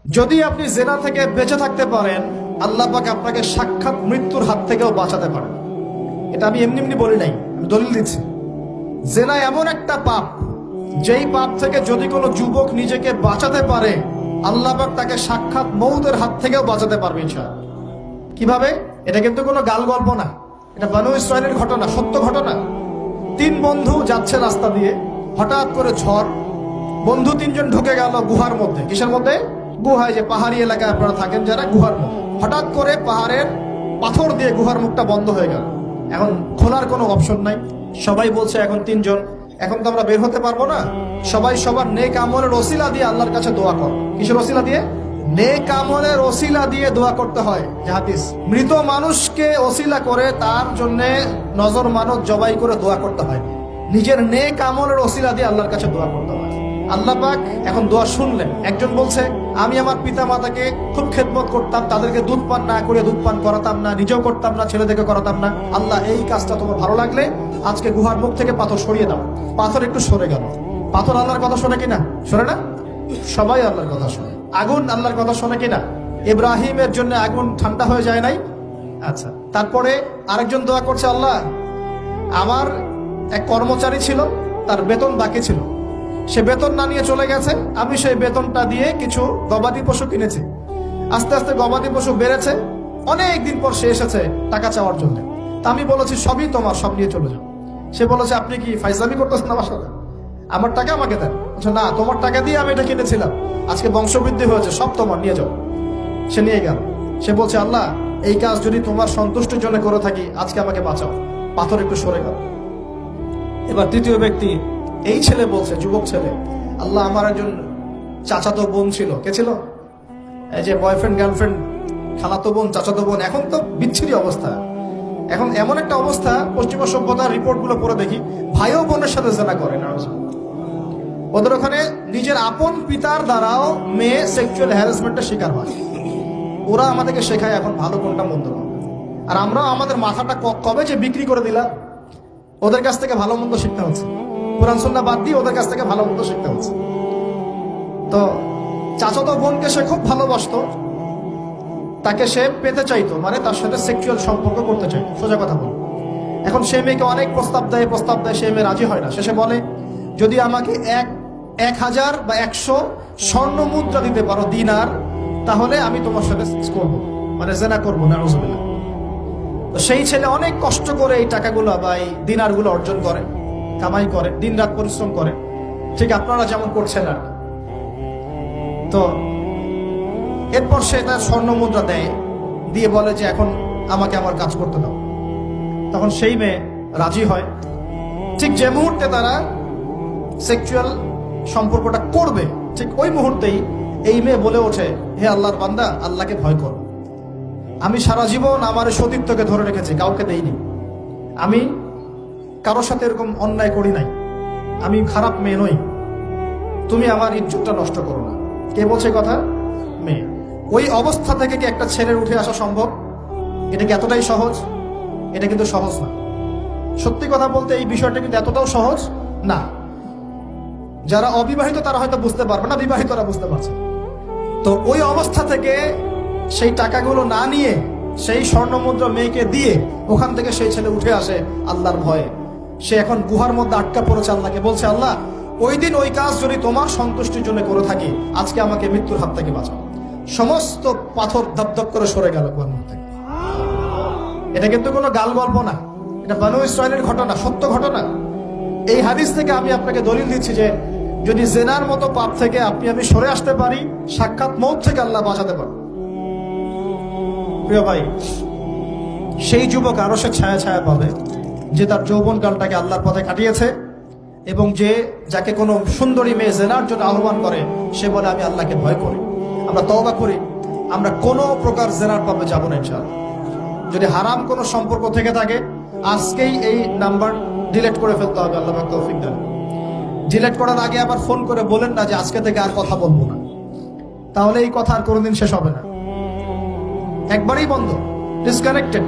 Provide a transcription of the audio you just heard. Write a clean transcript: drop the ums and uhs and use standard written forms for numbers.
যদি আপনি জেনা থেকে বেঁচে থাকতে পারেন, আল্লাহ পাক আপনাকে সাক্ষাৎ মৃত্যুর হাত থেকেও বাঁচাতে পারেন। এটা আমি এমনি এমনি বলি নাই, আমি দলিল দিচ্ছি। জেনা এমন একটা পাপ, যেই পাপ থেকে যদি কোনো যুবক নিজেকে বাঁচাতে পারে, আল্লাহ পাক তাকে সাক্ষাৎ মৌতের হাত থেকেও বাঁচাতে পারবে ইনশাআল্লাহ। কিভাবে? এটা কিন্তু কোনো গাল গল্প না, এটা বনু ইসরাইলের ঘটনা, সত্য ঘটনা। 3 বন্ধু যাচ্ছে রাস্তা দিয়ে, হঠাৎ করে ঝড়, বন্ধু 3 জন ঢুকে গেল গুহার মধ্যে। কিসের মধ্যে? গুহায়, যে পাহাড়ি এলাকায় আপনারা থাকেন যারা, গুহার মধ্যে। হঠাৎ করে পাহাড়ের পাথর দিয়ে গুহার মুখটা বন্ধ হয়ে গেল। এখন খোলার কোনো অপশন নাই। সবাই বলছে এখন 3 জন, এখন তো আমরা বের হতে পারবো না, সবাই সবার নেক আমলের ওসিলা দিয়ে আল্লাহর কাছে দোয়া কর। কিসের ওসিলা দিয়ে? নেক আমলের ওসিলা দিয়ে দোয়া করতে হয়। হাদিস, মৃত মানুষকে ওসিলা করে তার জন্য নজর মানত জবাই করে দোয়া করতে হয়, নিজের নেক আমলের ওসিলা দিয়ে আল্লাহর কাছে দোয়া করতে হয়। আল্লাহ পাক এখন দোয়া শুনলেন। একজন বলছে, আমি আমার পিতা মাতাকে খুব খেদমত করতাম, তাদেরকে দুধ পান না করে দুধ পান করাতাম না, নিজেও করতাম না, ছেলেদেরকে করাতাম না। আল্লাহ, এই কাজটা তোমার ভালো লাগলে আজকে গুহার মুখ থেকে পাথর সরিয়ে দাও। পাথর একটু সরে গেল। পাথর আল্লাহর কথা শোনে কিনা? শোনে না? সবাই আল্লাহর কথা শোনে। আগুন আল্লাহর কথা শোনে কিনা? ইব্রাহিমের জন্য আগুন ঠান্ডা হয়ে যায় নাই? আচ্ছা, তারপরে আরেকজন দোয়া করছে, আল্লাহ, আমার এক কর্মচারী ছিল, তার বেতন বাকি ছিল, সে বেতন না নিয়ে চলে গেছে, আমি সেই বেতনটা দিয়ে কিছু গবাদি পশু কিনেছি। আস্তে আস্তে গবাদি পশু বেড়েছে, অনেক দিন পর সে এসেছে টাকা চাওয়ার জন্য। তা আমি বলেছি, সবই তোমার, সব নিয়ে চলে যাও। সে বলেছে, আপনি কি ফাইজলামি করতেছেন আমার সাথে? আমার টাকা আমাকে দেন। না, তোমার টাকা দিয়ে আমি এটা কিনেছিলাম, আজকে বংশবৃদ্ধি হয়েছে, সব তোমার, নিয়ে যাও। সে নিয়ে গেল। সে বলছে, আল্লাহ, এই কাজ যদি তোমার সন্তুষ্টির জন্য করে থাকি, আজকে আমাকে বাঁচাও। পাথর একটু সরে গেল। এবার তৃতীয় ব্যক্তি, এই ছেলে বলছে, যুবক ছেলে, আল্লাহ, আমার একজন চাচাতো বোন ছিল। কে ছিল? এই যে বয়ফ্রেন্ড গার্লফ্রেন্ড, খালাতো বোন, চাচাতো বোন। এখন তো বিচ্ছিরি অবস্থা। এখন এমন একটা অবস্থা, পশ্চিমা সভ্যতার রিপোর্টগুলো পড়ে দেখি, ভাইও বোনের সাথে জেনা করে না। ওদের ওখানে নিজের আপন পিতার দ্বারাও মেয়ে সেক্সুয়াল হ্যারাসমেন্টের শিকার হয়। ওরা আমাদেরকে শেখায় এখন ভালো কোনটা মন্দ কোনটা। আর আমরাও আমাদের মাথাটা কবে যে বিক্রি করে দিলাম, ওদের কাছ থেকে ভালো মন্দ শিখতে হচ্ছে। কোরআন সুন্নাহ বাদ দিয়ে ওদের কাছ থেকে ভালো মন্দ শিখতে হচ্ছে। তো চাচাতো বোনকে সে খুব ভালোবাসতো, তাকে সে পেতে চাইতো, মানে তার সাথে সেক্সুয়াল সম্পর্ক করতে চাইতো, সোজা কথা বল। এখন সে মেয়েকে অনেক প্রস্তাব দেয়, সে মেয়ে রাজি হয় না। শেষে বলে, যদি আমাকে 1000 বা 100 স্বর্ণ মুদ্রা দিতে পারো, দিনার, তাহলে আমি তোমার সাথে সেক্স করবো, মানে জেনা করবো। নাউজুবিল্লাহ। তো সেই ছেলে অনেক কষ্ট করে এই টাকাগুলো বা এই দিনারগুলো অর্জন করে, কামাই করে, দিন রাত পরিশ্রম করে, ঠিক আপনারা যেমন করছেন আর। তো এরপর সে তার স্বর্ণ মুদ্রা দেয়, দিয়ে বলে যে এখন আমাকে আমার কাজ করতে দাও। তখন সেই মেয়ে রাজি হয়। ঠিক যে মুহূর্তে তারা সেক্সুয়াল সম্পর্কটা করবে, ঠিক ওই মুহূর্তেই এই মেয়ে বলে ওঠে, হে আল্লাহর বান্দা, আল্লাহকে ভয় করো। আমি সারা জীবন আমার সতীত্বকে ধরে রেখেছি, কাউকে দেইনি। আমি কারোর সাথে এরকম অন্যায় করি নাই, আমি খারাপ মেয়ে নই, তুমি আমার ইজ্জতটা নষ্ট করো না। কে বলছে কথা? মেয়ে। ওই অবস্থা থেকে কি একটা ছেলের উঠে আসা সম্ভব? এটা কি এতটাই সহজ? এটা কিন্তু সহজ না। সত্যি কথা বলতে এই বিষয়টা কিন্তু এতটাও সহজ না। যারা অবিবাহিত তারা হয়তো বুঝতে পারবে না, বিবাহিতরা বুঝতে পারছে। তো ওই অবস্থা থেকে সেই টাকাগুলো না নিয়ে সেই স্বর্ণ মুদ্রা মেয়েকে দিয়ে ওখান থেকে সেই ছেলে উঠে আসে আল্লাহর ভয়ে। সে এখন গুহার মধ্যে আটকা পড়েছে, আল্লাহকে বলছে, আল্লাহ, ওই দিন ওই কাজ যদি তোমার সন্তুষ্টির জন্য করে থাকি, আজকে আমাকে মৃত্যুর হাত থেকে বাঁচাও। সমস্ত পাথর ধপধপ করে সরে গেল গুহার মধ্যে। এটা কিন্তু কোনো গাল গল্প না, এটা বনু ইসরাইলের ঘটনা, সত্য ঘটনা। এই হাদিস থেকে আমি আপনাকে দলিল দিচ্ছি যে যদি জেনার মতো পাপ থেকে আমি সরে আসতে পারি, সাক্ষাৎ মৌত থেকে আল্লাহ বাঁচাতে পারে। প্রিয় ভাই, সেই যুবক আরো সে ছায়া ছায়া পাবে যে তার যৌবনকালটাকে আল্লাহর পথে কাটিয়েছে, এবং যাকে কোনো সুন্দরী মেয়ে জেনার জন্য আহ্বান করে, সে বলে আমি আল্লাহকে ভয় করি। আমরা তওবা করি, আমরা কোনো প্রকার জেনার পাবে যাবো না ইনশাআল্লাহ। যদি হারাম কোনো সম্পর্ক থেকে থাকে, আজকেই এই নাম্বার ডিলিট করে ফেলতে হবে। আল্লাহ পাক তৌফিক দেন। ডিলিট করার আগে আবার ফোন করে বলেন না যে আজকে থেকে আর কথা বলবো না, তাহলে এই কথা আর কোনোদিন শেষ হবে না। একবারই বন্ধ, ডিসকানেক্টেড।